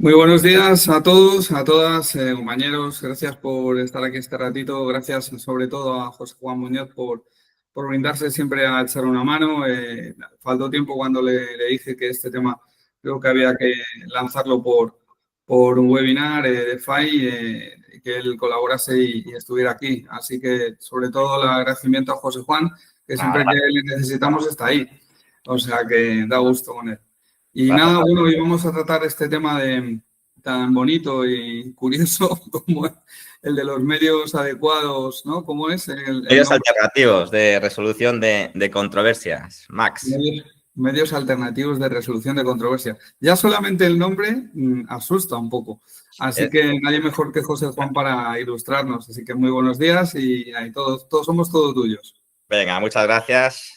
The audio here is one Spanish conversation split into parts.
Muy buenos días a todos, a todas, compañeros. Gracias por estar aquí este ratito. Gracias sobre todo a José Juan Muñoz por brindarse siempre a echar una mano. Faltó tiempo cuando le dije que este tema creo que había que lanzarlo por un webinar de FAI, que él colaborase y estuviera aquí. Así que sobre todo el agradecimiento a José Juan, que siempre que le necesitamos está ahí. O sea que da gusto con él. Y Gracias. nada, bueno, hoy vamos a tratar este tema tan bonito y curioso como el de los medios adecuados, ¿no? ¿Cómo es el Medios nombre? alternativos de resolución de controversias, Max. Medios alternativos de resolución de controversia. Ya solamente el nombre asusta un poco. Así Eh, que nadie mejor que José Juan para ilustrarnos. Así que muy buenos días y ahí todos somos todos tuyos. Venga, muchas gracias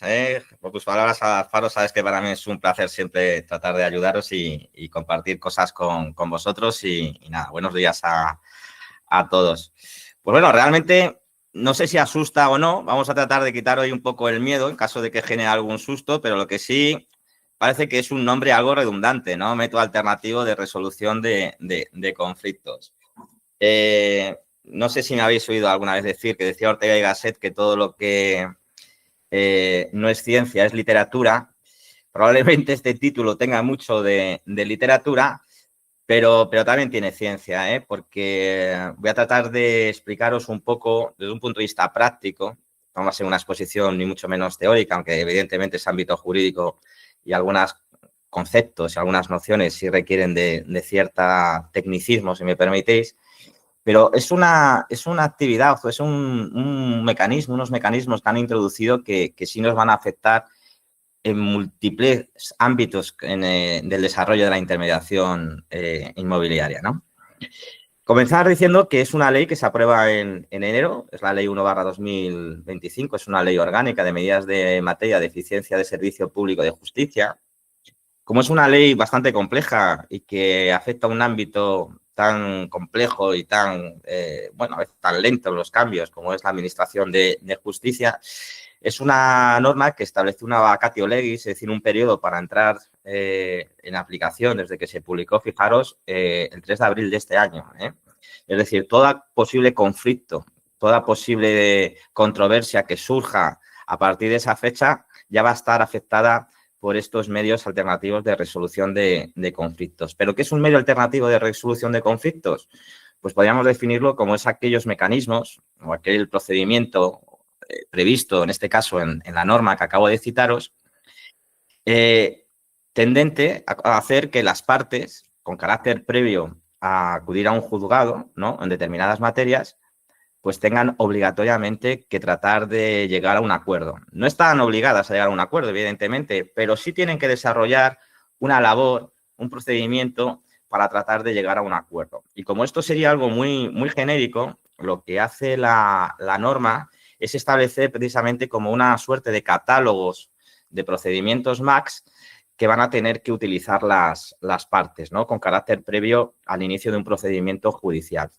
por tus palabras, Alfaro. Sabes que para mí es un placer siempre tratar de ayudaros y compartir cosas con vosotros. Y nada, buenos días a todos. Pues bueno, realmente no sé si asusta o no. Vamos a tratar de quitar hoy un poco el miedo en caso de que genere algún susto, pero lo que sí parece que es un nombre algo redundante, ¿no? Método alternativo de resolución de conflictos. No sé si me habéis oído alguna vez decir que decía Ortega y Gasset que todo lo que no es ciencia, es literatura. Probablemente este título tenga mucho de literatura, pero también tiene ciencia, ¿eh? Porque voy a tratar de explicaros un poco desde un punto de vista práctico. No va a ser una exposición ni mucho menos teórica, aunque evidentemente es ámbito jurídico y algunos conceptos y algunas nociones sí requieren de cierta tecnicismo, si me permitís. Pero es una actividad o es un mecanismo, unos mecanismos que han introducido que sí nos van a afectar en múltiples ámbitos del desarrollo de la intermediación inmobiliaria, ¿no? Comenzar diciendo que es una ley que se aprueba en enero, es la ley 1/2025, es una ley orgánica de medidas de materia de eficiencia de servicio público de justicia. Como es una ley bastante compleja y que afecta a un ámbito tan complejo y tan, bueno, a veces tan lento en los cambios como es la administración de justicia, es una norma que establece una vacatio legis, es decir, un periodo para entrar en aplicación desde que se publicó, fijaros, el 3 de abril de este año. Es decir, todo posible conflicto, toda posible controversia que surja a partir de esa fecha ya va a estar afectada por estos medios alternativos de resolución de conflictos. ¿Pero qué es un medio alternativo de resolución de conflictos? Pues podríamos definirlo como es aquellos mecanismos o aquel procedimiento previsto, en este caso, en la norma que acabo de citaros, tendente a hacer que las partes, con carácter previo a acudir a un juzgado, ¿no?, en determinadas materias, pues tengan obligatoriamente que tratar de llegar a un acuerdo. No están obligadas a llegar a un acuerdo, evidentemente, pero sí tienen que desarrollar una labor, un procedimiento para tratar de llegar a un acuerdo. Y como esto sería algo muy, muy genérico, lo que hace la norma es establecer precisamente como una suerte de catálogos de procedimientos MAX que van a tener que utilizar las partes, ¿no?, con carácter previo al inicio de un procedimiento judicial.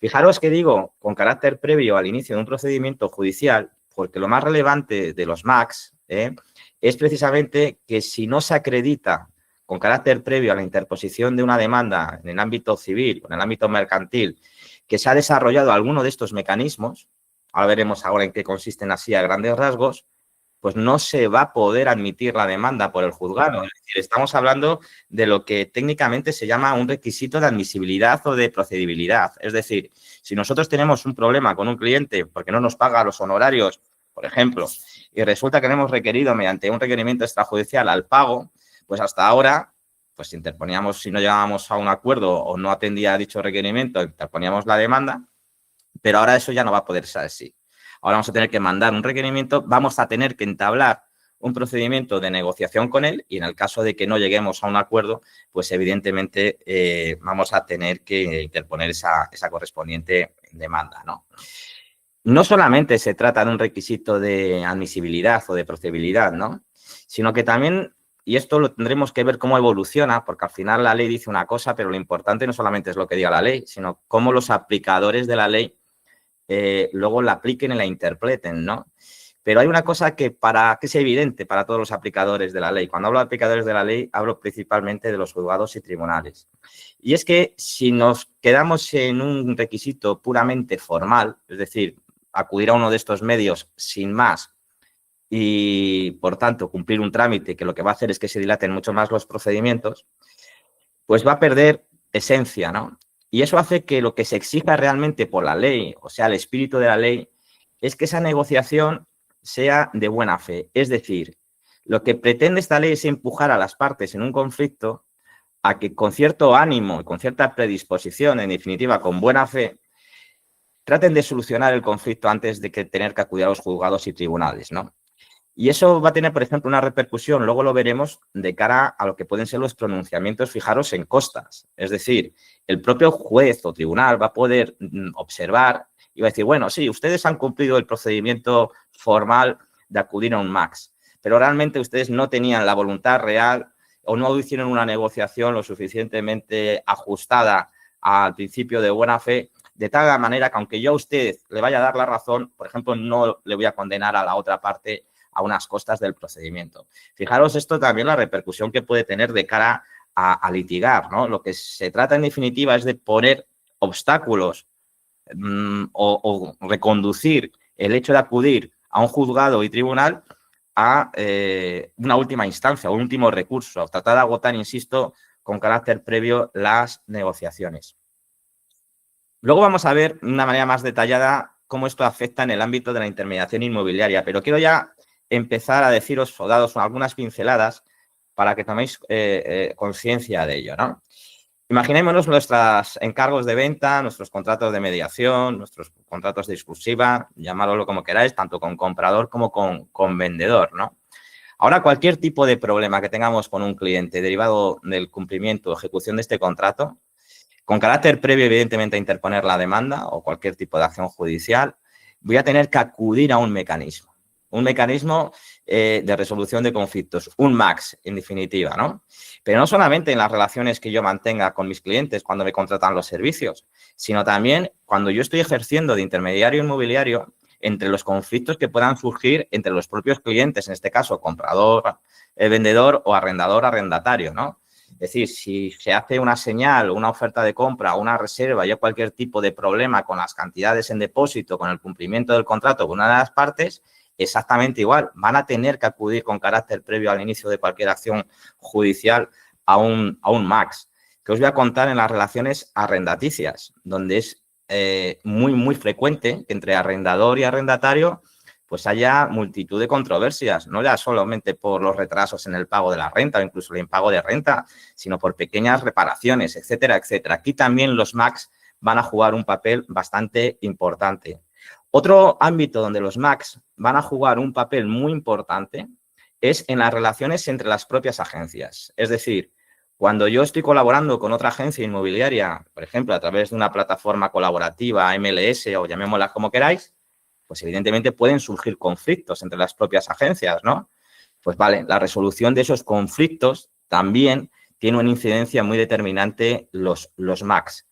Fijaros que digo con carácter previo al inicio de un procedimiento judicial, porque lo más relevante de los MAX es precisamente que si no se acredita con carácter previo a la interposición de una demanda en el ámbito civil o en el ámbito mercantil que se ha desarrollado alguno de estos mecanismos, ahora veremos ahora en qué consisten así a grandes rasgos, pues no se va a poder admitir la demanda por el juzgado. Es decir, estamos hablando de lo que técnicamente se llama un requisito de admisibilidad o de procedibilidad. Es decir, si nosotros tenemos un problema con un cliente porque no nos paga los honorarios, por ejemplo, y resulta que le hemos requerido mediante un requerimiento extrajudicial al pago, pues hasta ahora, pues interponíamos, si no llegábamos a un acuerdo o no atendía a dicho requerimiento, interponíamos la demanda, pero ahora eso ya no va a poder ser así. Ahora vamos a tener que mandar un requerimiento, vamos a tener que entablar un procedimiento de negociación con él y en el caso de que no lleguemos a un acuerdo, pues evidentemente vamos a tener que interponer esa correspondiente demanda, ¿no? No solamente se trata de un requisito de admisibilidad o de procedibilidad, ¿no?, sino que también, y esto lo tendremos que ver cómo evoluciona, porque al final la ley dice una cosa, pero lo importante no solamente es lo que diga la ley, sino cómo los aplicadores de la ley luego la apliquen y la interpreten, ¿no? Pero hay una cosa que es evidente para todos los aplicadores de la ley. Cuando hablo de aplicadores de la ley, hablo principalmente de los juzgados y tribunales. Y es que si nos quedamos en un requisito puramente formal, es decir, acudir a uno de estos medios sin más y, por tanto, cumplir un trámite que lo que va a hacer es que se dilaten mucho más los procedimientos, pues va a perder esencia, ¿no? Y eso hace que lo que se exija realmente por la ley, o sea, el espíritu de la ley, es que esa negociación sea de buena fe. Es decir, lo que pretende esta ley es empujar a las partes en un conflicto a que con cierto ánimo y con cierta predisposición, en definitiva, con buena fe, traten de solucionar el conflicto antes de que tener que acudir a los juzgados y tribunales, ¿no? Y eso va a tener, por ejemplo, una repercusión, luego lo veremos, de cara a lo que pueden ser los pronunciamientos, fijaros, en costas. Es decir, el propio juez o tribunal va a poder observar y va a decir, bueno, sí, ustedes han cumplido el procedimiento formal de acudir a un MAX, pero realmente ustedes no tenían la voluntad real o no hicieron una negociación lo suficientemente ajustada al principio de buena fe, de tal manera que aunque yo a usted le vaya a dar la razón, por ejemplo, no le voy a condenar a la otra parte a unas costas del procedimiento. Fijaros esto también la repercusión que puede tener de cara a litigar, ¿no? Lo que se trata en definitiva es de poner obstáculos o reconducir el hecho de acudir a un juzgado y tribunal a una última instancia, un último recurso, tratar de agotar, insisto, con carácter previo las negociaciones. Luego vamos a ver de una manera más detallada cómo esto afecta en el ámbito de la intermediación inmobiliaria, pero quiero ya empezar a deciros o daros algunas pinceladas para que toméis conciencia de ello, ¿no? Imaginémonos nuestros encargos de venta, nuestros contratos de mediación, nuestros contratos de exclusiva, llamadlo como queráis, tanto con comprador como con vendedor, ¿no? Ahora, cualquier tipo de problema que tengamos con un cliente derivado del cumplimiento o ejecución de este contrato, con carácter previo, evidentemente, a interponer la demanda o cualquier tipo de acción judicial, voy a tener que acudir a un mecanismo de resolución de conflictos, un MAX, en definitiva, ¿no? Pero no solamente en las relaciones que yo mantenga con mis clientes cuando me contratan los servicios, sino también cuando yo estoy ejerciendo de intermediario inmobiliario entre los conflictos que puedan surgir entre los propios clientes, en este caso, comprador, vendedor o arrendador, arrendatario, ¿no? Es decir, si se hace una señal, una oferta de compra, una reserva y hay cualquier tipo de problema con las cantidades en depósito, con el cumplimiento del contrato con una de las partes, exactamente igual. Van a tener que acudir con carácter previo al inicio de cualquier acción judicial a un MAX. Que os voy a contar en las relaciones arrendaticias, donde es muy frecuente que entre arrendador y arrendatario pues haya multitud de controversias, no ya solamente por los retrasos en el pago de la renta o incluso el impago de renta, sino por pequeñas reparaciones, etcétera, etcétera. Aquí también los MAX van a jugar un papel bastante importante. Otro ámbito donde los MAX van a jugar un papel muy importante es en las relaciones entre las propias agencias. Es decir, cuando yo estoy colaborando con otra agencia inmobiliaria, por ejemplo, a través de una plataforma colaborativa, MLS o llamémosla como queráis, pues evidentemente pueden surgir conflictos entre las propias agencias, ¿no? Pues vale, la resolución de esos conflictos también tiene una incidencia muy determinante los MAX.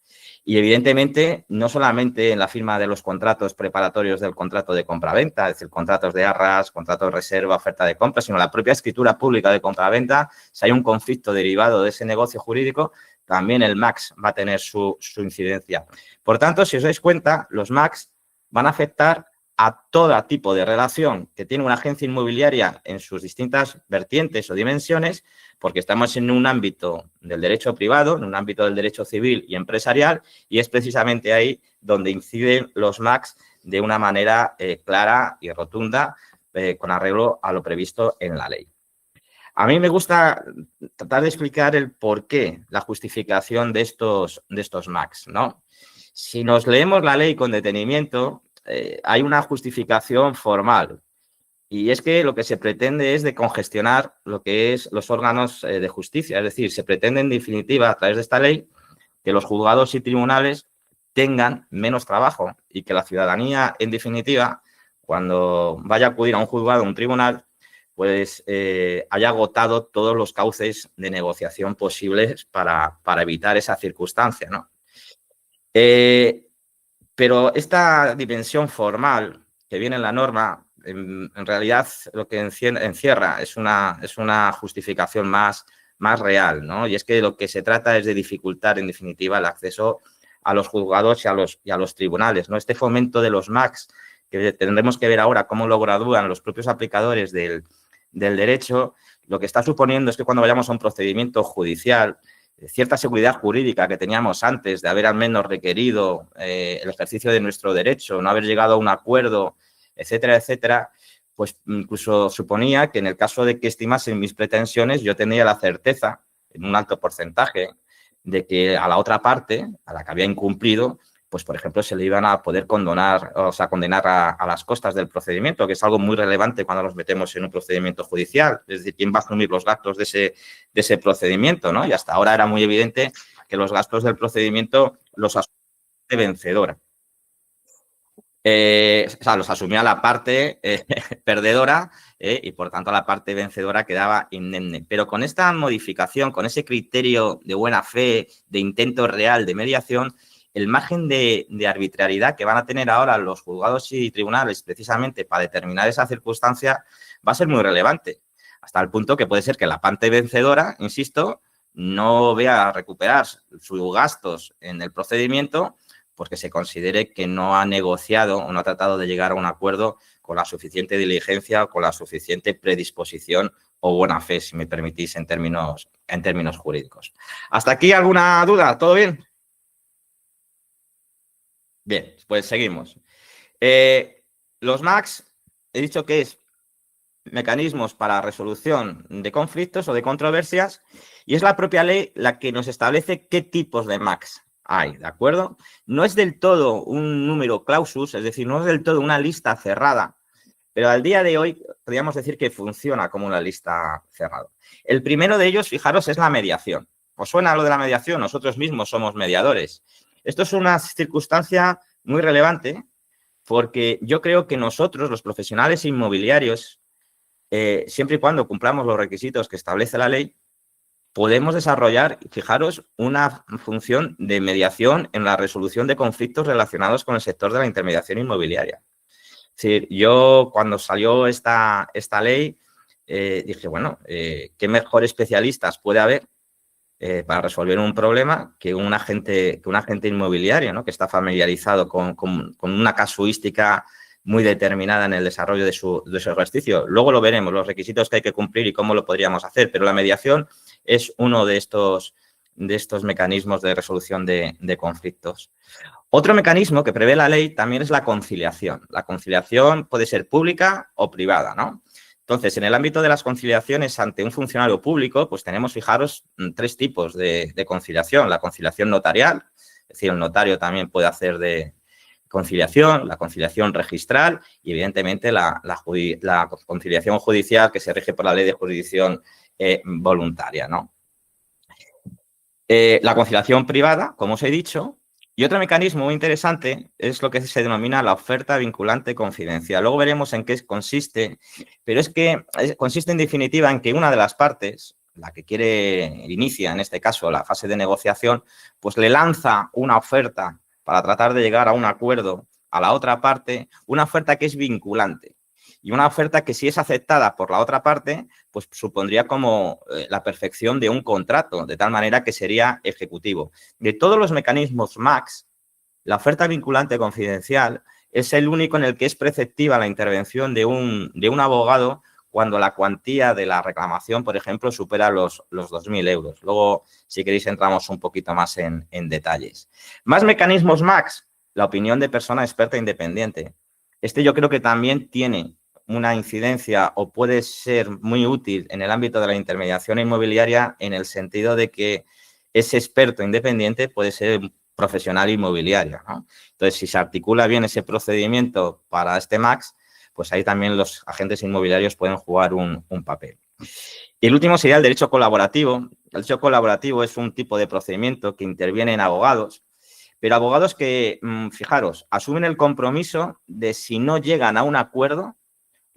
Y evidentemente, no solamente en la firma de los contratos preparatorios del contrato de compraventa, es decir, contratos de arras, contratos de reserva, oferta de compra, sino la propia escritura pública de compraventa, si hay un conflicto derivado de ese negocio jurídico, también el MAX va a tener su incidencia. Por tanto, si os dais cuenta, los MAX van a afectar a todo tipo de relación que tiene una agencia inmobiliaria en sus distintas vertientes o dimensiones, porque estamos en un ámbito del derecho privado, en un ámbito del derecho civil y empresarial, y es precisamente ahí donde inciden los MAX de una manera clara y rotunda, con arreglo a lo previsto en la ley. A mí me gusta tratar de explicar el porqué, la justificación de estos MAX, ¿no? Si nos leemos la ley con detenimiento, hay una justificación formal. Y es que lo que se pretende es de congestionar lo que es los órganos de justicia. Es decir, se pretende en definitiva, a través de esta ley, que los juzgados y tribunales tengan menos trabajo y que la ciudadanía, en definitiva, cuando vaya a acudir a un juzgado o un tribunal, pues haya agotado todos los cauces de negociación posibles para evitar esa circunstancia, ¿no? Pero esta dimensión formal que viene en la norma en realidad lo que encierra es una justificación más real, ¿no? Y es que lo que se trata es de dificultar, en definitiva, el acceso a los juzgados y a los tribunales, ¿no? Este fomento de los MACs, que tendremos que ver ahora cómo lo gradúan los propios aplicadores del derecho, lo que está suponiendo es que cuando vayamos a un procedimiento judicial, cierta seguridad jurídica que teníamos antes de haber al menos requerido el ejercicio de nuestro derecho, no haber llegado a un acuerdo, etcétera, etcétera, pues incluso suponía que en el caso de que estimasen mis pretensiones, yo tenía la certeza, en un alto porcentaje, de que a la otra parte, a la que había incumplido, pues, por ejemplo, se le iban a poder condenar a las costas del procedimiento, que es algo muy relevante cuando nos metemos en un procedimiento judicial. Es decir, quién va a asumir los gastos de ese procedimiento, ¿no? Y hasta ahora era muy evidente que los gastos del procedimiento los asumía la parte vencedora. Los asumía la parte perdedora y, por tanto, la parte vencedora quedaba indemne. Pero con esta modificación, con ese criterio de buena fe, de intento real de mediación, el margen de arbitrariedad que van a tener ahora los juzgados y tribunales precisamente para determinar esa circunstancia va a ser muy relevante, hasta el punto que puede ser que la parte vencedora, insisto, no vea recuperar sus gastos en el procedimiento porque se considere que no ha negociado o no ha tratado de llegar a un acuerdo con la suficiente diligencia o con la suficiente predisposición o buena fe, si me permitís, en términos jurídicos. ¿Hasta aquí alguna duda? ¿Todo bien? Bien, pues seguimos. Los MACs, he dicho que es mecanismos para resolución de conflictos o de controversias y es la propia ley la que nos establece qué tipos de MACs hay, ¿de acuerdo? No es del todo un número clausus, es decir, no es del todo una lista cerrada, pero al día de hoy podríamos decir que funciona como una lista cerrada. El primero de ellos, fijaros, es la mediación. ¿Os suena lo de la mediación? Nosotros mismos somos mediadores. Esto es una circunstancia muy relevante porque yo creo que nosotros, los profesionales inmobiliarios, siempre y cuando cumplamos los requisitos que establece la ley, podemos desarrollar, fijaros, una función de mediación en la resolución de conflictos relacionados con el sector de la intermediación inmobiliaria. Es decir, yo cuando salió esta ley dije, bueno, ¿qué mejor especialistas puede haber para resolver un problema que un agente inmobiliario, ¿no? Que está familiarizado con una casuística muy determinada en el desarrollo de su ejercicio? Luego lo veremos, los requisitos que hay que cumplir y cómo lo podríamos hacer, pero la mediación es uno de estos mecanismos de resolución de conflictos. Otro mecanismo que prevé la ley también es la conciliación. La conciliación puede ser pública o privada, ¿no? Entonces, en el ámbito de las conciliaciones ante un funcionario público, pues tenemos, fijaros, tres tipos de conciliación. La conciliación notarial, es decir, el notario también puede hacer de conciliación, la conciliación registral y, evidentemente, la conciliación judicial que se rige por la ley de jurisdicción voluntaria, ¿no? La conciliación privada, como os he dicho. Y otro mecanismo muy interesante es lo que se denomina la oferta vinculante confidencial. Luego veremos en qué consiste, pero es que consiste en definitiva en que una de las partes, la que inicia en este caso la fase de negociación, pues le lanza una oferta para tratar de llegar a un acuerdo a la otra parte, una oferta que es vinculante. Y una oferta que, si es aceptada por la otra parte, pues supondría como la perfección de un contrato, de tal manera que sería ejecutivo. De todos los mecanismos MACs, la oferta vinculante confidencial es el único en el que es preceptiva la intervención de un abogado cuando la cuantía de la reclamación, por ejemplo, supera los 2.000 euros. Luego, si queréis, entramos un poquito más en detalles. Más mecanismos MACs, la opinión de persona experta independiente. Este yo creo que también tiene una incidencia o puede ser muy útil en el ámbito de la intermediación inmobiliaria en el sentido de que ese experto independiente puede ser un profesional inmobiliario, ¿no? Entonces, si se articula bien ese procedimiento para este MACs, pues ahí también los agentes inmobiliarios pueden jugar un papel. Y el último sería el derecho colaborativo. El derecho colaborativo es un tipo de procedimiento que intervienen abogados, pero abogados que, fijaros, asumen el compromiso de, si no llegan a un acuerdo,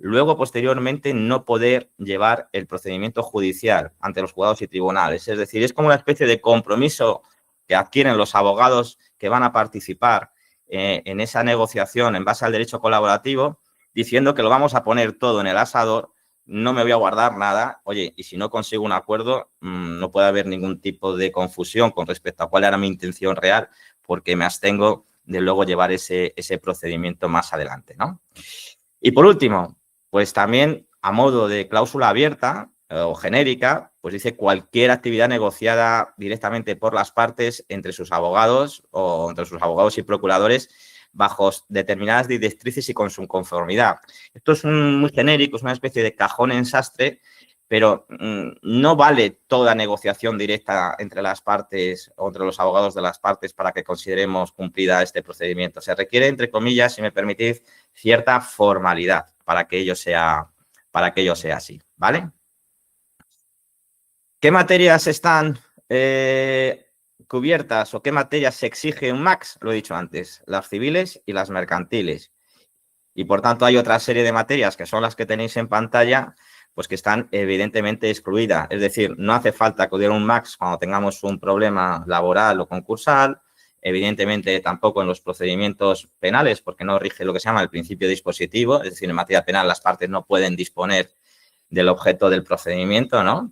luego, posteriormente, no poder llevar el procedimiento judicial ante los juzgados y tribunales. Es decir, es como una especie de compromiso que adquieren los abogados que van a participar en esa negociación en base al derecho colaborativo, diciendo que lo vamos a poner todo en el asador, no me voy a guardar nada. Oye, y si no consigo un acuerdo, no puede haber ningún tipo de confusión con respecto a cuál era mi intención real, porque me abstengo de luego llevar ese procedimiento más adelante, ¿no? Y por último, pues también a modo de cláusula abierta o genérica, pues dice cualquier actividad negociada directamente por las partes entre sus abogados o entre sus abogados y procuradores bajo determinadas directrices y con su conformidad. Esto es muy genérico, es una especie de cajón en sastre, pero no vale toda negociación directa entre las partes o entre los abogados de las partes para que consideremos cumplida este procedimiento. Se requiere, entre comillas, si me permitís, cierta formalidad para que ello sea así, ¿vale? ¿Qué materias están cubiertas o qué materias se exige un MACS? Lo he dicho antes, las civiles y las mercantiles. Y, por tanto, hay otra serie de materias que son las que tenéis en pantalla, pues que están evidentemente excluidas. Es decir, no hace falta acudir a un MACS cuando tengamos un problema laboral o concursal. Evidentemente, tampoco en los procedimientos penales, porque no rige lo que se llama el principio dispositivo. Es decir, en materia penal las partes no pueden disponer del objeto del procedimiento, ¿no?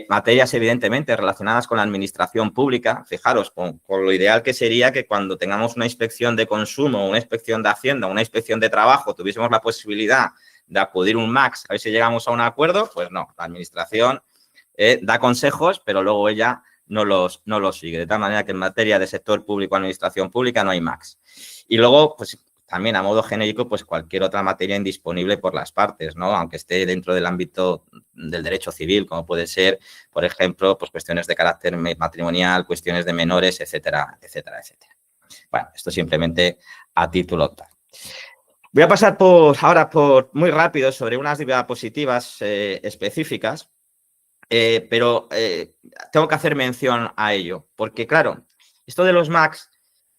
Materias, evidentemente, relacionadas con la administración pública. Fijaros, con lo ideal que sería que cuando tengamos una inspección de consumo, una inspección de Hacienda, una inspección de trabajo, tuviésemos la posibilidad de acudir a un MACS a ver si llegamos a un acuerdo. Pues no, la administración da consejos, pero luego ella no los sigue. De tal manera que en materia de sector público, administración pública, no hay MACS. Y luego, pues también a modo genérico, pues cualquier otra materia indisponible por las partes, ¿no? Aunque esté dentro del ámbito del derecho civil, como puede ser, por ejemplo, pues cuestiones de carácter matrimonial, cuestiones de menores, etcétera, etcétera, etcétera. Bueno, esto simplemente a título tal. Voy a pasar ahora muy rápido sobre unas diapositivas específicas, pero tengo que hacer mención a ello, porque claro, esto de los MACS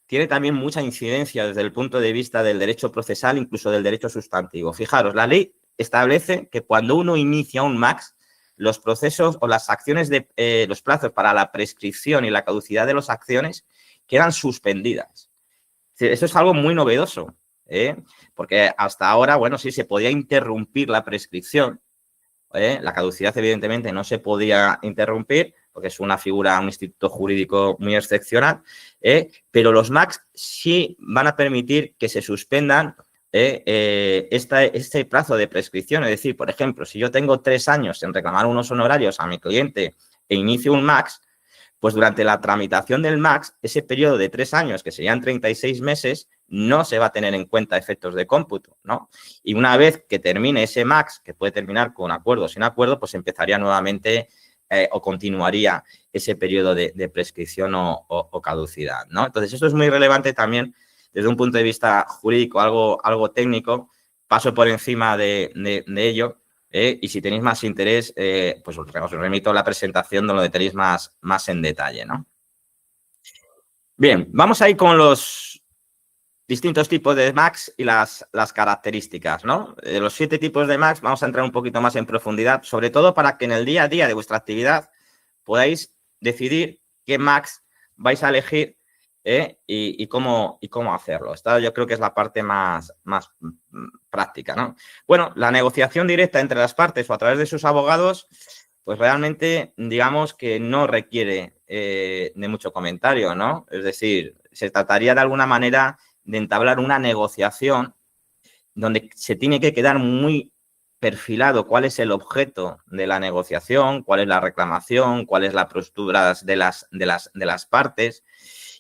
tiene también mucha incidencia desde el punto de vista del derecho procesal, incluso del derecho sustantivo. Fijaros, la ley establece que cuando uno inicia un MACS, los procesos o las acciones los plazos para la prescripción y la caducidad de las acciones quedan suspendidas. Eso es algo muy novedoso, porque hasta ahora, bueno, sí se podía interrumpir la prescripción. La caducidad, evidentemente, no se podía interrumpir porque es una figura, un instituto jurídico muy excepcional, pero los MACS sí van a permitir que se suspendan este plazo de prescripción. Es decir, por ejemplo, si yo tengo 3 años en reclamar unos honorarios a mi cliente e inicio un MACS, pues durante la tramitación del MACS, ese periodo de 3 años, que serían 36 meses, no se va a tener en cuenta efectos de cómputo, ¿no? Y una vez que termine ese MACS, que puede terminar con acuerdo o sin acuerdo, pues empezaría nuevamente o continuaría ese periodo de prescripción o caducidad, ¿no? Entonces, esto es muy relevante también desde un punto de vista jurídico, algo técnico. Paso por encima de ello. Y si tenéis más interés, pues os remito a la presentación donde lo tenéis más en detalle, ¿no? Bien, vamos a ir con los distintos tipos de MACS y las características, ¿no? De los 7 tipos de MACS vamos a entrar un poquito más en profundidad, sobre todo para que en el día a día de vuestra actividad podáis decidir qué MACS vais a elegir y cómo hacerlo. Esta yo creo que es la parte más práctica, ¿no? Bueno, la negociación directa entre las partes o a través de sus abogados, pues realmente digamos que no requiere de mucho comentario, ¿no? Es decir, se trataría de alguna manera de entablar una negociación donde se tiene que quedar muy perfilado cuál es el objeto de la negociación, cuál es la reclamación, cuáles las posturas de las partes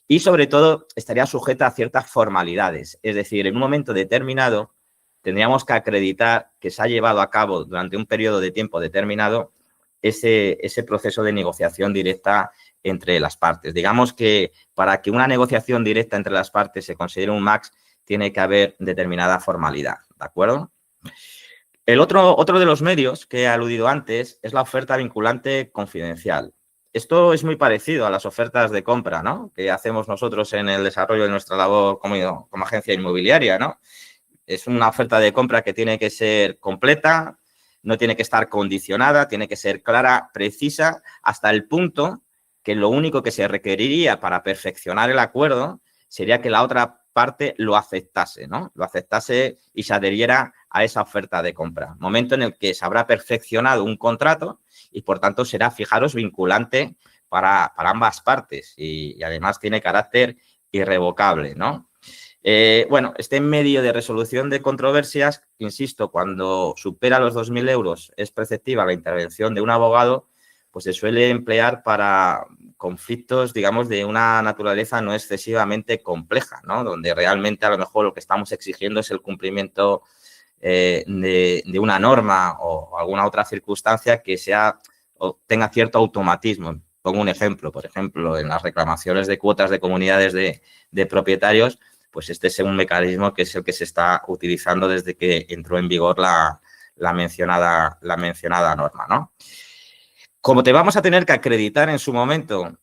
y, sobre todo, estaría sujeta a ciertas formalidades. Es decir, en un momento determinado tendríamos que acreditar que se ha llevado a cabo durante un periodo de tiempo determinado ese proceso de negociación directa entre las partes. Digamos que para que una negociación directa entre las partes se considere un MACS, tiene que haber determinada formalidad, ¿de acuerdo? El otro de los medios que he aludido antes es la oferta vinculante confidencial. Esto es muy parecido a las ofertas de compra, ¿no?, que hacemos nosotros en el desarrollo de nuestra labor como agencia inmobiliaria, ¿no? Es una oferta de compra que tiene que ser completa, no tiene que estar condicionada, tiene que ser clara, precisa, hasta el punto que lo único que se requeriría para perfeccionar el acuerdo sería que la otra parte lo aceptase, ¿no? Lo aceptase y se adhiriera a esa oferta de compra. Momento en el que se habrá perfeccionado un contrato y, por tanto, será, fijaros, vinculante para ambas partes y además tiene carácter irrevocable, ¿no? Bueno, este medio de resolución de controversias, insisto, cuando supera los 2.000 euros es preceptiva la intervención de un abogado, pues se suele emplear para conflictos, digamos, de una naturaleza no excesivamente compleja, ¿no? Donde realmente a lo mejor lo que estamos exigiendo es el cumplimiento de una norma o alguna otra circunstancia que sea o tenga cierto automatismo. Pongo un ejemplo, por ejemplo, en las reclamaciones de cuotas de comunidades de propietarios, pues este es un mecanismo que es el que se está utilizando desde que entró en vigor la mencionada norma, ¿no? Como te vamos a tener que acreditar en su momento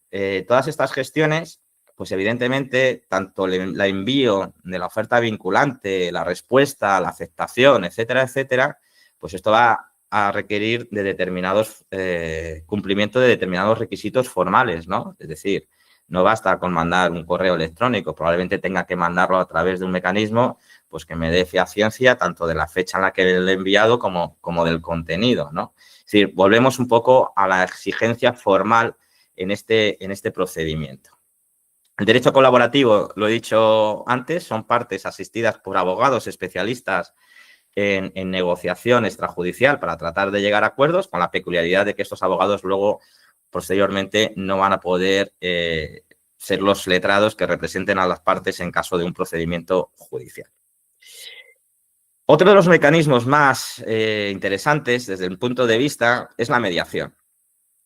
todas estas gestiones, pues evidentemente tanto el envío de la oferta vinculante, la respuesta, la aceptación, etcétera, etcétera, pues esto va a requerir de determinados cumplimiento de determinados requisitos formales, ¿no? Es decir, no basta con mandar un correo electrónico, probablemente tenga que mandarlo a través de un mecanismo pues que me dé fehaciencia tanto de la fecha en la que lo he enviado como del contenido, ¿no? Es decir, volvemos un poco a la exigencia formal en este procedimiento. El derecho colaborativo, lo he dicho antes, son partes asistidas por abogados especialistas en negociación extrajudicial para tratar de llegar a acuerdos, con la peculiaridad de que estos abogados luego, posteriormente, no van a poder ser los letrados que representen a las partes en caso de un procedimiento judicial. Otro de los mecanismos más interesantes desde el punto de vista es la mediación.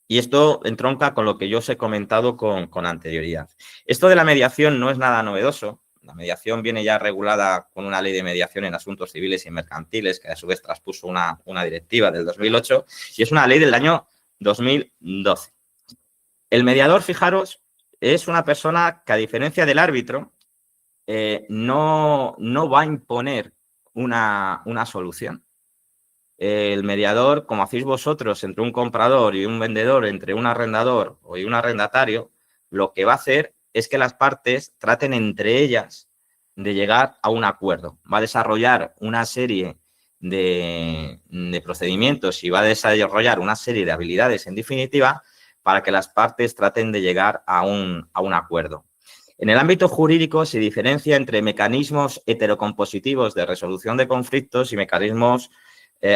Y esto entronca con lo que yo os he comentado con anterioridad. Esto de la mediación no es nada novedoso. La mediación viene ya regulada con una ley de mediación en asuntos civiles y mercantiles, que a su vez traspuso una directiva del 2008, y es una ley del año 2012. El mediador, fijaros, es una persona que, a diferencia del árbitro, no va a imponer una solución. El mediador, como hacéis vosotros entre un comprador y un vendedor, entre un arrendador y un arrendatario, lo que va a hacer es que las partes traten entre ellas de llegar a un acuerdo. Va a desarrollar una serie de procedimientos y va a desarrollar una serie de habilidades, en definitiva, para que las partes traten de llegar a un acuerdo. En el ámbito jurídico se diferencia entre mecanismos heterocompositivos de resolución de conflictos y mecanismos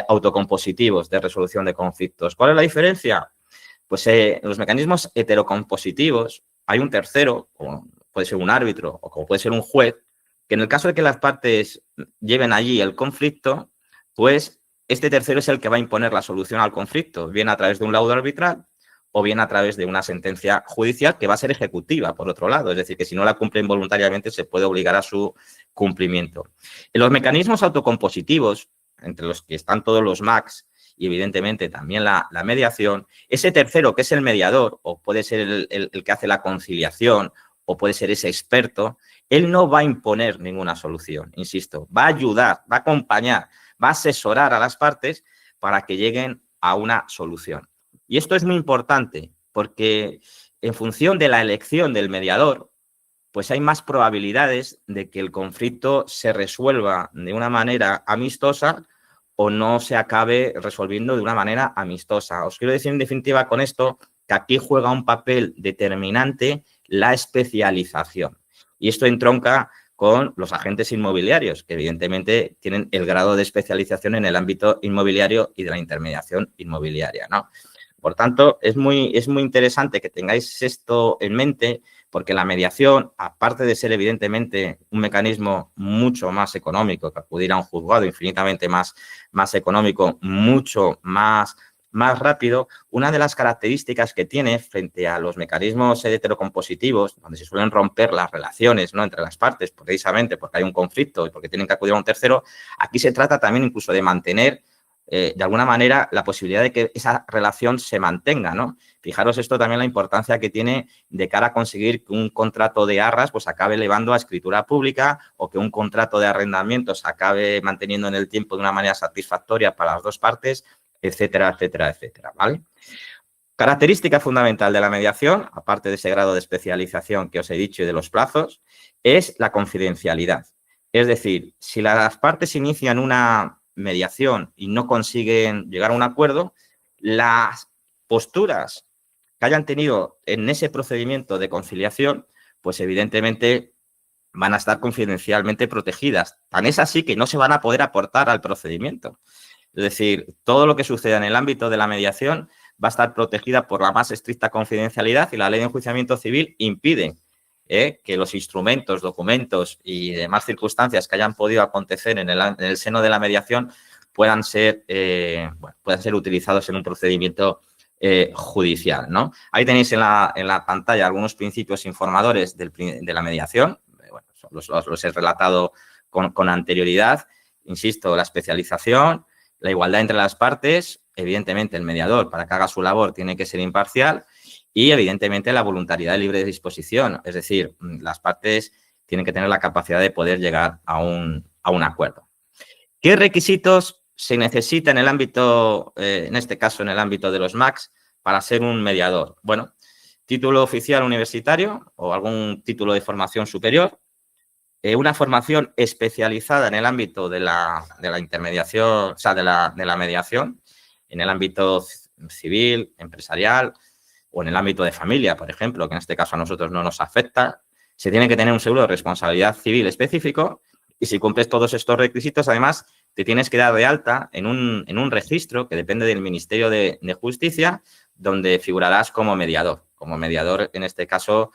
autocompositivos de resolución de conflictos. ¿Cuál es la diferencia? Pues en los mecanismos heterocompositivos hay un tercero, como puede ser un árbitro o como puede ser un juez, que en el caso de que las partes lleven allí el conflicto, pues este tercero es el que va a imponer la solución al conflicto, bien a través de un laudo arbitral o bien a través de una sentencia judicial que va a ser ejecutiva, por otro lado. Es decir, que si no la cumplen voluntariamente se puede obligar a su cumplimiento. En los mecanismos autocompositivos, entre los que están todos los MACs y evidentemente también la mediación, ese tercero que es el mediador o puede ser el que hace la conciliación o puede ser ese experto, él no va a imponer ninguna solución, insisto, va a ayudar, va a acompañar, va a asesorar a las partes para que lleguen a una solución. Y esto es muy importante porque en función de la elección del mediador, pues hay más probabilidades de que el conflicto se resuelva de una manera amistosa o no se acabe resolviendo de una manera amistosa. Os quiero decir en definitiva con esto que aquí juega un papel determinante la especialización. Y esto entronca con los agentes inmobiliarios, que evidentemente tienen el grado de especialización en el ámbito inmobiliario y de la intermediación inmobiliaria, ¿no? Por tanto, es muy interesante que tengáis esto en mente, porque la mediación, aparte de ser evidentemente un mecanismo mucho más económico, que acudir a un juzgado infinitamente más económico, mucho más rápido, una de las características que tiene frente a los mecanismos heterocompositivos, donde se suelen romper las relaciones, ¿no?, entre las partes, precisamente porque hay un conflicto y porque tienen que acudir a un tercero, aquí se trata también incluso de mantener de alguna manera la posibilidad de que esa relación se mantenga, ¿no? Fijaros esto también la importancia que tiene de cara a conseguir que un contrato de arras pues acabe elevando a escritura pública o que un contrato de arrendamiento se acabe manteniendo en el tiempo de una manera satisfactoria para las dos partes, etcétera, etcétera, etcétera, ¿vale? Característica fundamental de la mediación, aparte de ese grado de especialización que os he dicho y de los plazos, es la confidencialidad. Es decir, si las partes inician una mediación y no consiguen llegar a un acuerdo, las posturas que hayan tenido en ese procedimiento de conciliación, pues evidentemente van a estar confidencialmente protegidas. Tan es así que no se van a poder aportar al procedimiento. Es decir, todo lo que suceda en el ámbito de la mediación va a estar protegida por la más estricta confidencialidad y la ley de enjuiciamiento civil impide que los instrumentos, documentos y demás circunstancias que hayan podido acontecer en el seno de la mediación puedan ser utilizados en un procedimiento judicial, ¿no? Ahí tenéis en la pantalla algunos principios informadores de la mediación. Bueno, los he relatado con anterioridad. Insisto, la especialización, la igualdad entre las partes, evidentemente el mediador para que haga su labor tiene que ser imparcial y evidentemente la voluntariedad de libre disposición, es decir, las partes tienen que tener la capacidad de poder llegar a un acuerdo. ¿Qué requisitos se necesitan en el ámbito, en este caso en el ámbito de los MACs, para ser un mediador? Bueno, título oficial universitario o algún título de formación superior, una formación especializada en el ámbito de la intermediación, o sea, de la mediación, en el ámbito civil, empresarial o en el ámbito de familia, por ejemplo, que en este caso a nosotros no nos afecta. Se tiene que tener un seguro de responsabilidad civil específico y si cumples todos estos requisitos, además, te tienes que dar de alta en un registro que depende del Ministerio de Justicia, donde figurarás como mediador en este caso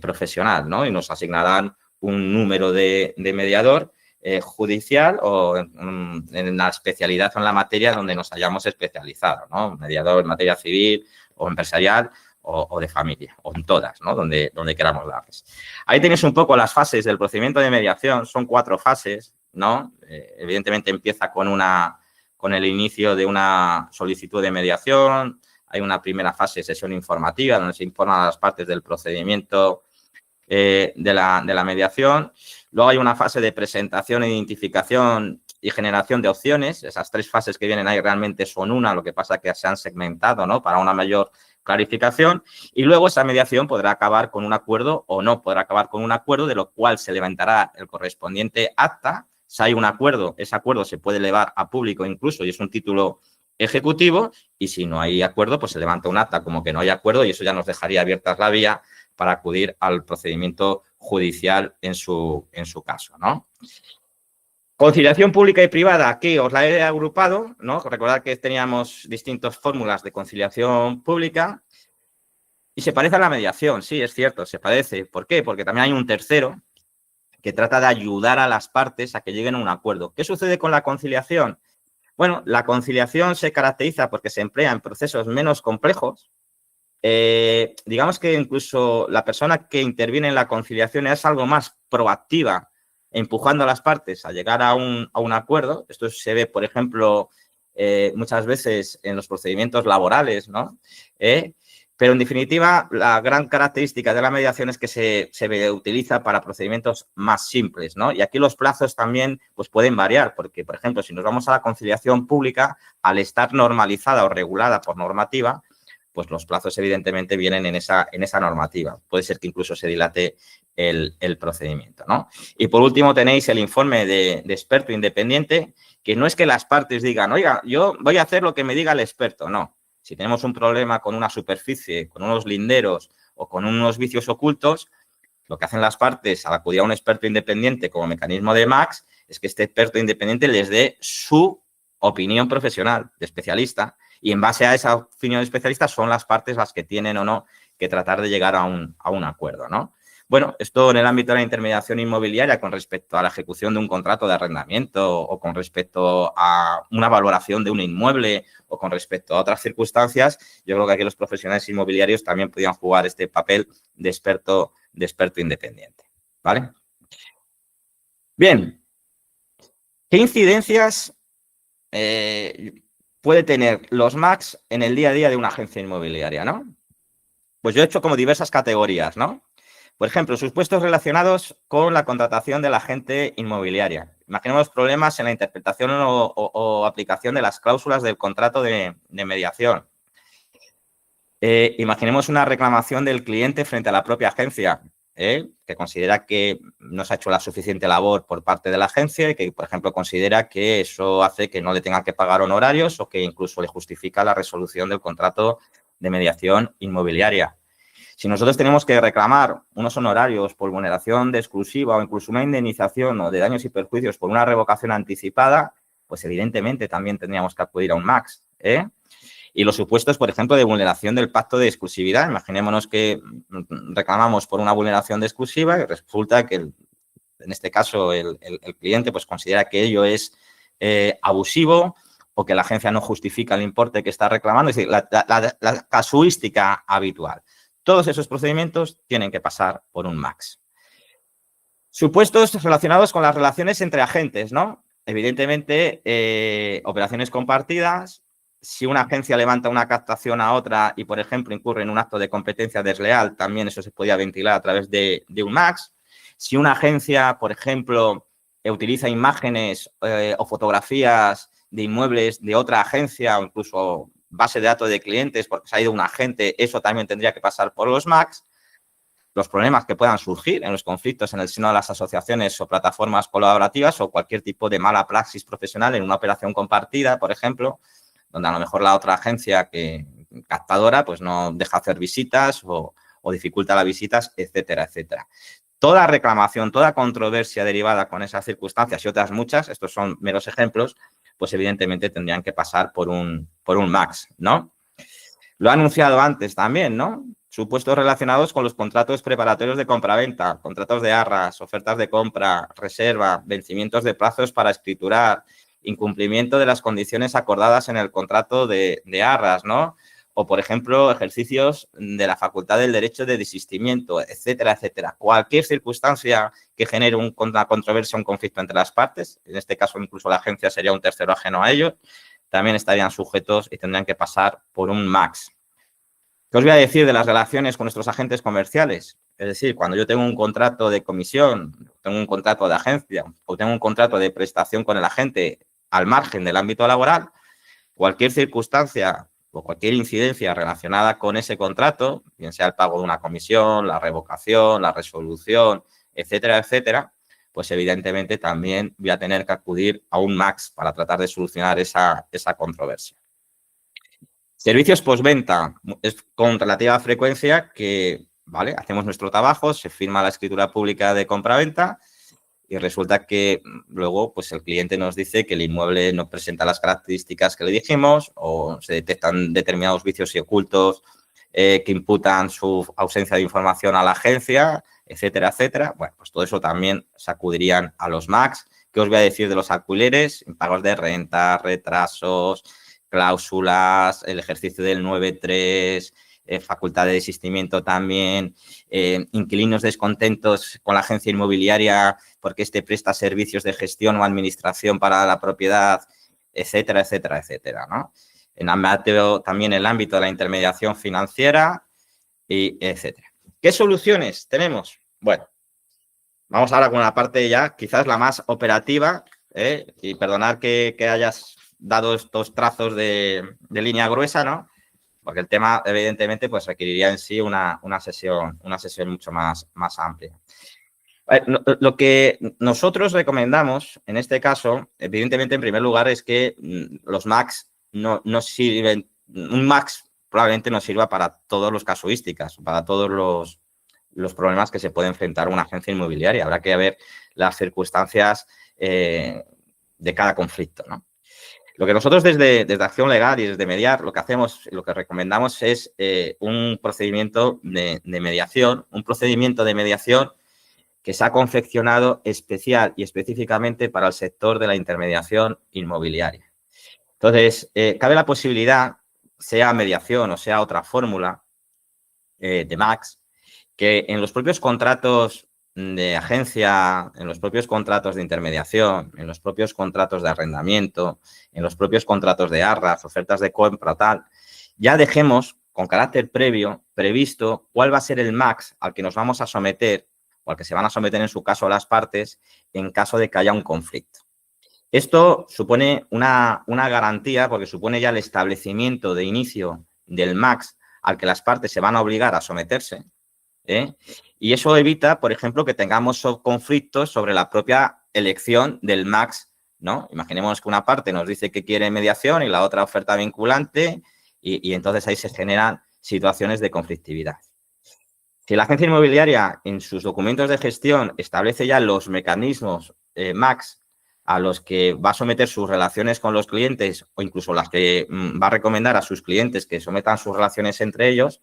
profesional, ¿no? Y nos asignarán un número de mediador judicial o en la especialidad o en la materia donde nos hayamos especializado, ¿no? Mediador en materia civil o empresarial o de familia, o en todas, ¿no? Donde queramos darles. Ahí tenéis un poco las fases del procedimiento de mediación, son 4 fases, ¿no? Evidentemente empieza con el inicio de una solicitud de mediación, hay una primera fase de sesión informativa donde se informan a las partes del procedimiento de la mediación. Luego hay una fase de presentación, identificación y generación de opciones. Esas 3 fases que vienen ahí realmente son una, lo que pasa es que se han segmentado, ¿no? Para una mayor clarificación. Y luego esa mediación podrá acabar con un acuerdo o no podrá acabar con un acuerdo, de lo cual se levantará el correspondiente acta. Si hay un acuerdo, ese acuerdo se puede elevar a público incluso y es un título ejecutivo, y si no hay acuerdo, pues se levanta un acta como que no hay acuerdo y eso ya nos dejaría abiertas la vía para acudir al procedimiento judicial en su caso, ¿no? Conciliación pública y privada, aquí os la he agrupado, ¿no? Recordad que teníamos distintas fórmulas de conciliación pública y se parece a la mediación, sí, es cierto, se parece. ¿Por qué? Porque también hay un tercero que trata de ayudar a las partes a que lleguen a un acuerdo. ¿Qué sucede con la conciliación? Bueno, la conciliación se caracteriza porque se emplea en procesos menos complejos. Digamos que incluso la persona que interviene en la conciliación es algo más proactiva, empujando a las partes a llegar a un acuerdo. Esto se ve, por ejemplo, muchas veces en los procedimientos laborales, ¿no? Pero, en definitiva, la gran característica de la mediación es que se utiliza para procedimientos más simples, ¿no? Y aquí los plazos también pues, pueden variar, porque, por ejemplo, si nos vamos a la conciliación pública, al estar normalizada o regulada por normativa, pues los plazos evidentemente vienen en esa normativa. Puede ser que incluso se dilate el procedimiento, ¿no? Y por último tenéis el informe de experto independiente, que no es que las partes digan, oiga, yo voy a hacer lo que me diga el experto, no. Si tenemos un problema con una superficie, con unos linderos o con unos vicios ocultos, lo que hacen las partes al acudir a un experto independiente como mecanismo de MACs es que este experto independiente les dé su opinión profesional de especialista y en base a esa opinión de especialista son las partes las que tienen o no que tratar de llegar a un acuerdo, ¿no? Bueno, esto en el ámbito de la intermediación inmobiliaria con respecto a la ejecución de un contrato de arrendamiento o con respecto a una valoración de un inmueble o con respecto a otras circunstancias, yo creo que aquí los profesionales inmobiliarios también podían jugar este papel de experto independiente, ¿vale? Bien, ¿qué incidencias puede tener los MACs en el día a día de una agencia inmobiliaria, ¿no? Pues yo he hecho como diversas categorías, ¿no? Por ejemplo, supuestos relacionados con la contratación de la agente inmobiliaria. Imaginemos problemas en la interpretación o aplicación de las cláusulas del contrato de mediación. Imaginemos una reclamación del cliente frente a la propia agencia, que considera que no se ha hecho la suficiente labor por parte de la agencia y que, por ejemplo, considera que eso hace que no le tengan que pagar honorarios o que incluso le justifica la resolución del contrato de mediación inmobiliaria. Si nosotros tenemos que reclamar unos honorarios por vulneración de exclusiva o incluso una indemnización o de daños y perjuicios por una revocación anticipada, pues evidentemente también tendríamos que acudir a un MAX, Y los supuestos, por ejemplo, de vulneración del pacto de exclusividad. Imaginémonos que reclamamos por una vulneración de exclusiva y resulta que, en este caso, el cliente pues considera que ello es abusivo o que la agencia no justifica el importe que está reclamando. Es decir, la casuística habitual. Todos esos procedimientos tienen que pasar por un MAX. Supuestos relacionados con las relaciones entre agentes, ¿no? Evidentemente, operaciones compartidas. Si una agencia levanta una captación a otra y, por ejemplo, incurre en un acto de competencia desleal, también eso se podía ventilar a través de un MAX. Si una agencia, por ejemplo, utiliza imágenes o fotografías de inmuebles de otra agencia o incluso base de datos de clientes porque se ha ido un agente, eso también tendría que pasar por los MAX. Los problemas que puedan surgir en los conflictos en el seno de las asociaciones o plataformas colaborativas o cualquier tipo de mala praxis profesional en una operación compartida, por ejemplo, donde a lo mejor la otra agencia captadora pues no deja hacer visitas o dificulta las visitas, etcétera, etcétera. Toda reclamación, toda controversia derivada con esas circunstancias y otras muchas, estos son meros ejemplos, pues evidentemente tendrían que pasar por un MAX, ¿no? Lo he anunciado antes también, ¿no? Supuestos relacionados con los contratos preparatorios de compraventa, contratos de arras, ofertas de compra, reserva, vencimientos de plazos para escriturar, incumplimiento de las condiciones acordadas en el contrato de arras, ¿no? O, por ejemplo, ejercicios de la facultad del derecho de desistimiento, etcétera, etcétera. Cualquier circunstancia que genere una controversia, un conflicto entre las partes, en este caso incluso la agencia sería un tercero ajeno a ellos, también estarían sujetos y tendrían que pasar por un MAX. ¿Qué os voy a decir de las relaciones con nuestros agentes comerciales? Es decir, cuando yo tengo un contrato de comisión, tengo un contrato de agencia o tengo un contrato de prestación con el agente al margen del ámbito laboral, cualquier circunstancia o cualquier incidencia relacionada con ese contrato, bien sea el pago de una comisión, la revocación, la resolución, etcétera, etcétera, pues evidentemente también voy a tener que acudir a un MAX para tratar de solucionar esa controversia. Servicios postventa, es con relativa frecuencia que, ¿vale? Hacemos nuestro trabajo, se firma la escritura pública de compraventa y resulta que luego pues el cliente nos dice que el inmueble no presenta las características que le dijimos o se detectan determinados vicios y ocultos que imputan su ausencia de información a la agencia, etcétera, etcétera. Bueno, pues todo eso también se acudirían a los MAX. ¿Qué os voy a decir de los alquileres? Impagos de renta, retrasos, cláusulas, el ejercicio del 9.3, facultad de desistimiento también, inquilinos descontentos con la agencia inmobiliaria porque este presta servicios de gestión o administración para la propiedad, etcétera, etcétera, etcétera, ¿no? También en el ámbito de la intermediación financiera, y etcétera. ¿Qué soluciones tenemos? Bueno, vamos ahora con la parte ya quizás la más operativa, y perdonad que hayas dado estos trazos de línea gruesa, ¿no? Porque el tema, evidentemente, pues requeriría en sí una sesión mucho más amplia. Lo que nosotros recomendamos, en este caso, evidentemente, en primer lugar, es que los MAX no sirven, un MAX probablemente no sirva para todas las casuísticas, para todos los problemas que se puede enfrentar una agencia inmobiliaria. Habrá que ver las circunstancias de cada conflicto, ¿no? Lo que nosotros desde Acción Legal y desde Mediar lo que hacemos, lo que recomendamos es un procedimiento de mediación, que se ha confeccionado especial y específicamente para el sector de la intermediación inmobiliaria. Entonces, cabe la posibilidad, sea mediación o sea otra fórmula de MAX, que en los propios contratos de agencia, en los propios contratos de intermediación, en los propios contratos de arrendamiento, en los propios contratos de arras, ofertas de compra, tal, ya dejemos con carácter previsto cuál va a ser el MAX al que nos vamos a someter o al que se van a someter en su caso las partes en caso de que haya un conflicto. Esto supone una garantía porque supone ya el establecimiento de inicio del MAX al que las partes se van a obligar a someterse, y eso evita, por ejemplo, que tengamos conflictos sobre la propia elección del max, ¿no? Imaginemos que una parte nos dice que quiere mediación y la otra oferta vinculante y entonces ahí se generan situaciones de conflictividad. Si la agencia inmobiliaria en sus documentos de gestión establece ya los mecanismos max a los que va a someter sus relaciones con los clientes o incluso las que va a recomendar a sus clientes que sometan sus relaciones entre ellos,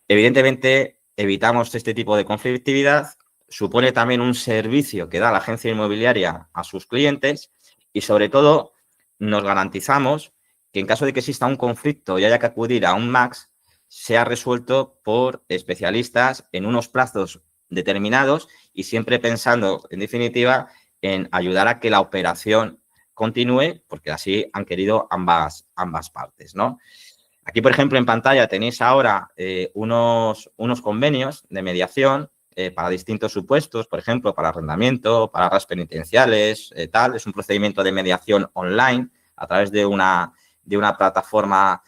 evidentemente evitamos este tipo de conflictividad, supone también un servicio que da la agencia inmobiliaria a sus clientes y sobre todo nos garantizamos que en caso de que exista un conflicto y haya que acudir a un max, sea resuelto por especialistas en unos plazos determinados y siempre pensando, en definitiva, en ayudar a que la operación continúe, porque así han querido ambas partes, ¿no? Aquí, por ejemplo, en pantalla tenéis ahora unos convenios de mediación para distintos supuestos, por ejemplo, para arrendamiento, para arras penitenciales, tal. Es un procedimiento de mediación online a través de una plataforma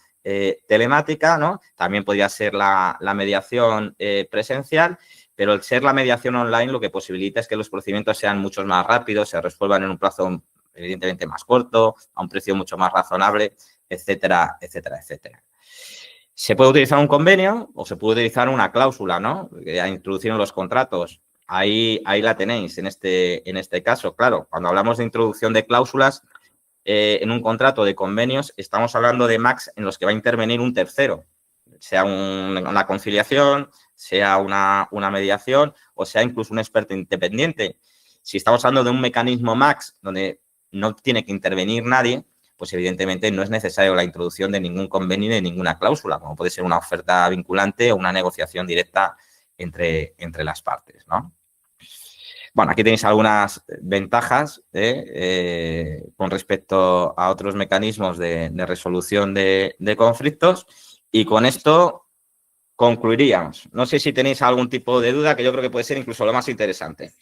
telemática, ¿no? También podría ser la mediación presencial, pero el ser la mediación online lo que posibilita es que los procedimientos sean mucho más rápidos, se resuelvan en un plazo evidentemente más corto, a un precio mucho más razonable, etcétera, etcétera, etcétera. Se puede utilizar un convenio o se puede utilizar una cláusula, ¿no? Que introducir en los contratos. Ahí la tenéis en este caso. Claro, cuando hablamos de introducción de cláusulas en un contrato de convenios, estamos hablando de max en los que va a intervenir un tercero, sea una conciliación, sea una mediación o sea incluso un experto independiente. Si estamos hablando de un mecanismo max donde no tiene que intervenir nadie, pues evidentemente no es necesario la introducción de ningún convenio ni de ninguna cláusula, como puede ser una oferta vinculante o una negociación directa entre las partes, ¿no? Bueno, aquí tenéis algunas ventajas con respecto a otros mecanismos de resolución de conflictos y con esto concluiríamos. No sé si tenéis algún tipo de duda, que yo creo que puede ser incluso lo más interesante.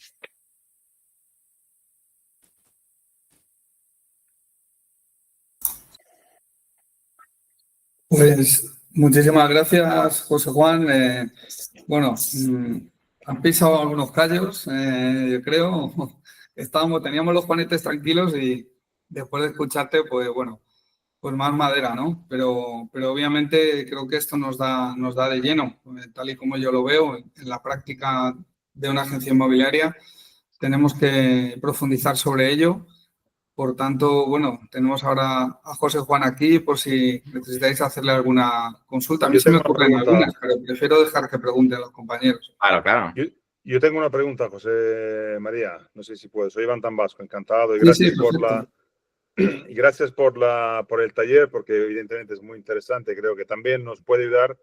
Pues muchísimas gracias, José Juan. Bueno, han pisado algunos callos, yo creo. Teníamos los juanetes tranquilos y después de escucharte, pues bueno, pues más madera, ¿no? Pero obviamente creo que esto nos da de lleno, tal y como yo lo veo en la práctica de una agencia inmobiliaria. Tenemos que profundizar sobre ello. Por tanto, bueno, tenemos ahora a José Juan aquí por si necesitáis hacerle alguna consulta. A mí se me ocurren algunas, pero prefiero dejar que pregunten los compañeros. Claro, claro. Yo tengo una pregunta, José María. No sé si puedes. Soy Iván Tambasco, encantado. Y gracias por el taller, porque evidentemente es muy interesante. Creo que también nos puede ayudar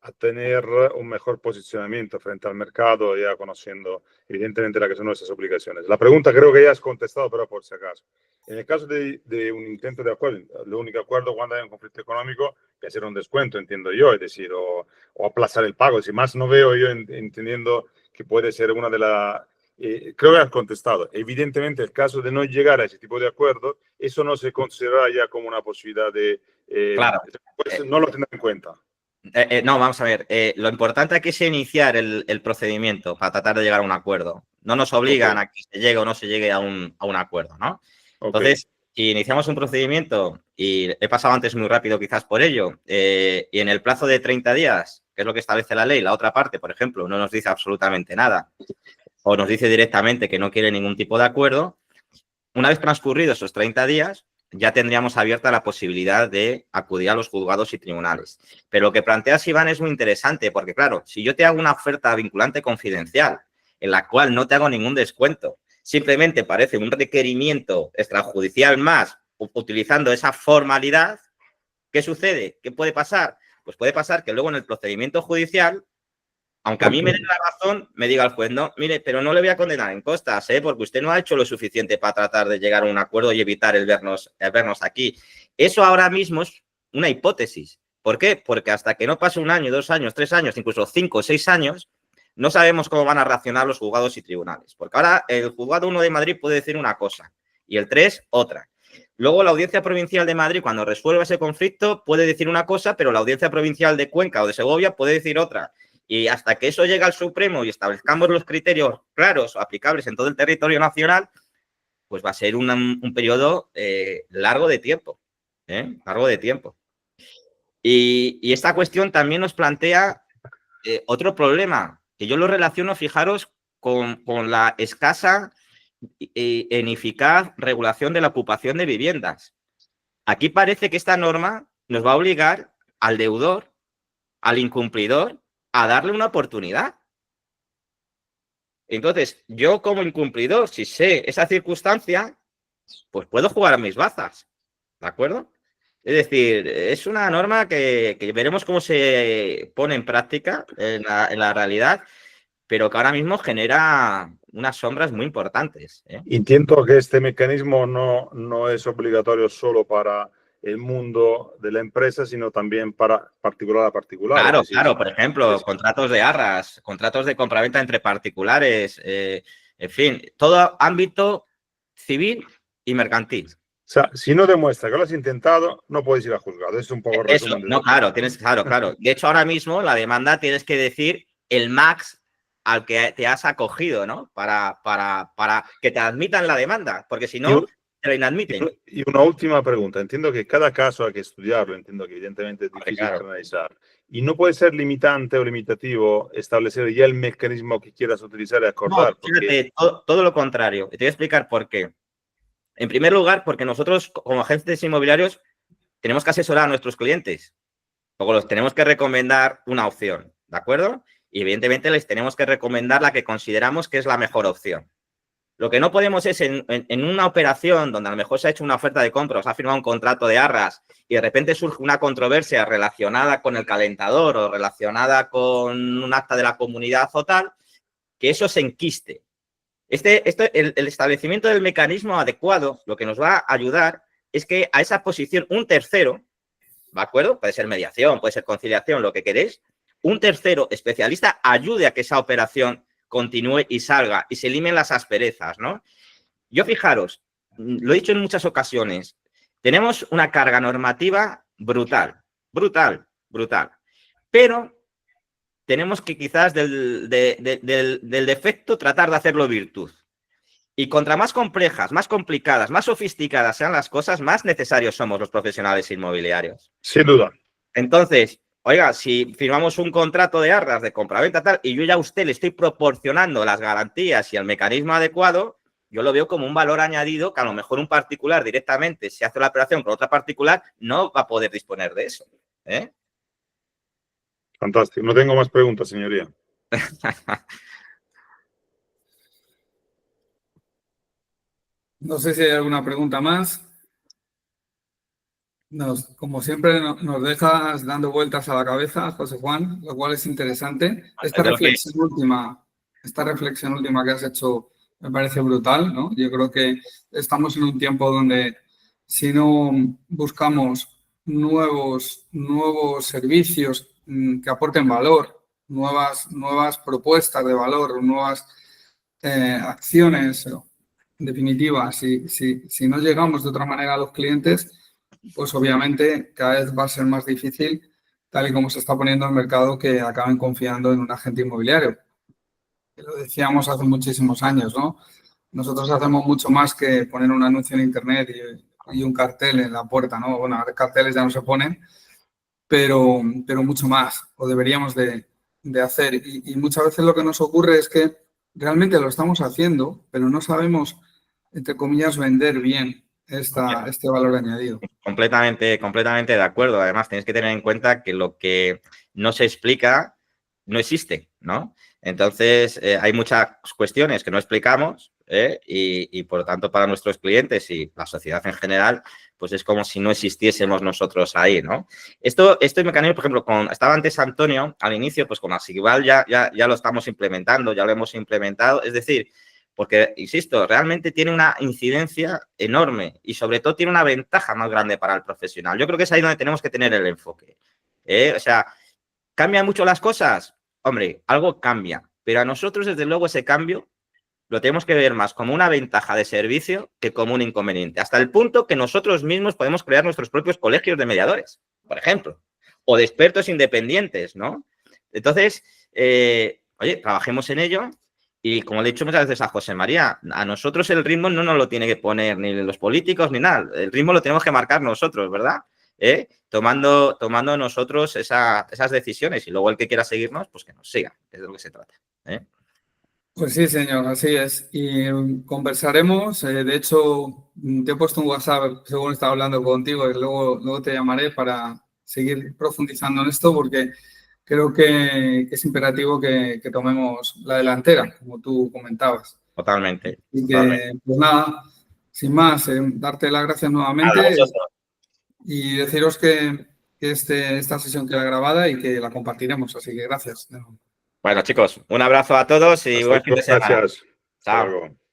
a tener un mejor posicionamiento frente al mercado, ya conociendo evidentemente las que son nuestras obligaciones. La pregunta creo que ya has contestado, pero por si acaso. En el caso de un intento de acuerdo, el único acuerdo cuando hay un conflicto económico es hacer un descuento, entiendo yo, es decir, o aplazar el pago. Si más no veo yo entendiendo que puede ser una de las... creo que has contestado. Evidentemente, el caso de no llegar a ese tipo de acuerdo, eso no se considera ya como una posibilidad de... claro. Pues, no lo tendrá en cuenta. No, vamos a ver. Lo importante aquí es iniciar el procedimiento para tratar de llegar a un acuerdo. No nos obligan a que se llegue o no se llegue a un acuerdo, ¿no? Entonces, si iniciamos un procedimiento, y he pasado antes muy rápido quizás por ello, y en el plazo de 30 días, que es lo que establece la ley, la otra parte, por ejemplo, no nos dice absolutamente nada o nos dice directamente que no quiere ningún tipo de acuerdo, una vez transcurridos esos 30 días, ya tendríamos abierta la posibilidad de acudir a los juzgados y tribunales. Pero lo que planteas, Iván, es muy interesante porque, claro, si yo te hago una oferta vinculante confidencial en la cual no te hago ningún descuento, simplemente parece un requerimiento extrajudicial más utilizando esa formalidad, ¿qué sucede? ¿Qué puede pasar? Pues puede pasar que luego en el procedimiento judicial, aunque a mí me dé la razón, me diga el juez, no, mire, pero no le voy a condenar en costas, porque usted no ha hecho lo suficiente para tratar de llegar a un acuerdo y evitar el vernos aquí. Eso ahora mismo es una hipótesis. ¿Por qué? Porque hasta que no pase 1 año, 2 años, 3 años, incluso 5 o 6 años, no sabemos cómo van a reaccionar los juzgados y tribunales. Porque ahora el juzgado 1 de Madrid puede decir una cosa y el 3 otra. Luego la Audiencia Provincial de Madrid, cuando resuelva ese conflicto, puede decir una cosa, pero la Audiencia Provincial de Cuenca o de Segovia puede decir otra. Y hasta que eso llegue al Supremo y establezcamos los criterios claros o aplicables en todo el territorio nacional, pues va a ser un periodo largo de tiempo. Largo de tiempo. Y esta cuestión también nos plantea otro problema, que yo lo relaciono, fijaros, con la escasa e ineficaz regulación de la ocupación de viviendas. Aquí parece que esta norma nos va a obligar al deudor, al incumplidor, a darle una oportunidad. Entonces, yo como incumplidor, si sé esa circunstancia, pues puedo jugar a mis bazas, ¿de acuerdo? Es decir, es una norma que veremos cómo se pone en práctica en la realidad, pero que ahora mismo genera unas sombras muy importantes. Entiendo que este mecanismo no es obligatorio solo para el mundo de la empresa, sino también para particular a particular. Claro, Es decir, claro, por ejemplo, contratos de arras, contratos de compraventa entre particulares, en fin, todo ámbito civil y mercantil. O sea, si no demuestra que lo has intentado, no puedes ir a juzgado. Es un poco el Eso, resumen. no, claro, claro. De hecho, ahora mismo la demanda tienes que decir el max al que te has acogido, ¿no? Para que te admitan la demanda, porque si no, te la inadmiten. Y una última pregunta. Entiendo que cada caso hay que estudiarlo, entiendo que evidentemente es difícil generalizar. Y no puede ser limitante o limitativo establecer ya el mecanismo que quieras utilizar y acordar. No, fíjate, todo lo contrario. Te voy a explicar por qué. En primer lugar, porque nosotros, como agentes inmobiliarios, tenemos que asesorar a nuestros clientes. Luego los tenemos que recomendar una opción, ¿de acuerdo? Y evidentemente les tenemos que recomendar la que consideramos que es la mejor opción. Lo que no podemos es en una operación donde a lo mejor se ha hecho una oferta de compra o se ha firmado un contrato de arras y de repente surge una controversia relacionada con el calentador o relacionada con un acta de la comunidad o tal, que eso se enquiste. El establecimiento del mecanismo adecuado lo que nos va a ayudar es que a esa posición un tercero, ¿de acuerdo? Puede ser mediación, puede ser conciliación, lo que queréis, un tercero especialista ayude a que esa operación continúe y salga y se eliminen las asperezas, ¿no? Yo, fijaros, lo he dicho en muchas ocasiones, tenemos una carga normativa brutal, pero tenemos que quizás del defecto tratar de hacerlo virtud. Y contra más complejas, más complicadas, más sofisticadas sean las cosas, más necesarios somos los profesionales inmobiliarios. Sin duda. Entonces, oiga, si firmamos un contrato de arras de compraventa tal y yo ya a usted le estoy proporcionando las garantías y el mecanismo adecuado, yo lo veo como un valor añadido que a lo mejor un particular directamente, si hace la operación con otra particular, no va a poder disponer de eso. Fantástico. No tengo más preguntas, señoría. No sé si hay alguna pregunta más. Como siempre, nos dejas dando vueltas a la cabeza, José Juan, lo cual es interesante. Esta reflexión última que has hecho me parece brutal, ¿no? Yo creo que estamos en un tiempo donde si no buscamos nuevos servicios que aporten valor, nuevas propuestas de valor, nuevas acciones, en definitiva, si no llegamos de otra manera a los clientes, pues obviamente cada vez va a ser más difícil, tal y como se está poniendo el mercado, que acaben confiando en un agente inmobiliario. Lo decíamos hace muchísimos años, ¿no? Nosotros hacemos mucho más que poner un anuncio en internet y un cartel en la puerta, ¿no? Bueno, ahora carteles ya no se ponen, pero mucho más, o deberíamos de hacer. Y muchas veces lo que nos ocurre es que realmente lo estamos haciendo, pero no sabemos, entre comillas, vender bien este valor añadido. Completamente de acuerdo. Además, tienes que tener en cuenta que lo que no se explica no existe, ¿no? Entonces, hay muchas cuestiones que no explicamos y, por lo tanto, para nuestros clientes y la sociedad en general, pues es como si no existiésemos nosotros ahí, ¿no? Este mecanismo, por ejemplo, estaba antes Antonio, al inicio, pues con Asigual ya lo estamos implementando, ya lo hemos implementado. Es decir, porque, insisto, realmente tiene una incidencia enorme y sobre todo tiene una ventaja más grande para el profesional. Yo creo que es ahí donde tenemos que tener el enfoque. O sea, ¿cambian mucho las cosas? Hombre, algo cambia, pero a nosotros, desde luego, ese cambio lo tenemos que ver más como una ventaja de servicio que como un inconveniente. Hasta el punto que nosotros mismos podemos crear nuestros propios colegios de mediadores, por ejemplo, o de expertos independientes, ¿no? Entonces, oye, trabajemos en ello. Y como le he dicho muchas veces a José María, a nosotros el ritmo no nos lo tiene que poner ni los políticos ni nada. El ritmo lo tenemos que marcar nosotros, ¿verdad? Tomando nosotros esas decisiones. Y luego el que quiera seguirnos, pues que nos siga. Es de lo que se trata. Pues sí, señor, así es. Y conversaremos. De hecho, te he puesto un WhatsApp según estaba hablando contigo y luego te llamaré para seguir profundizando en esto porque creo que es imperativo que tomemos la delantera, como tú comentabas. Totalmente. Y que, Totalmente. pues nada, sin más, darte las gracias nuevamente y deciros que esta sesión queda grabada y que la compartiremos. Así que gracias. Bueno, chicos, un abrazo a todos y buen fin de semana. Gracias. Chao. Hasta luego.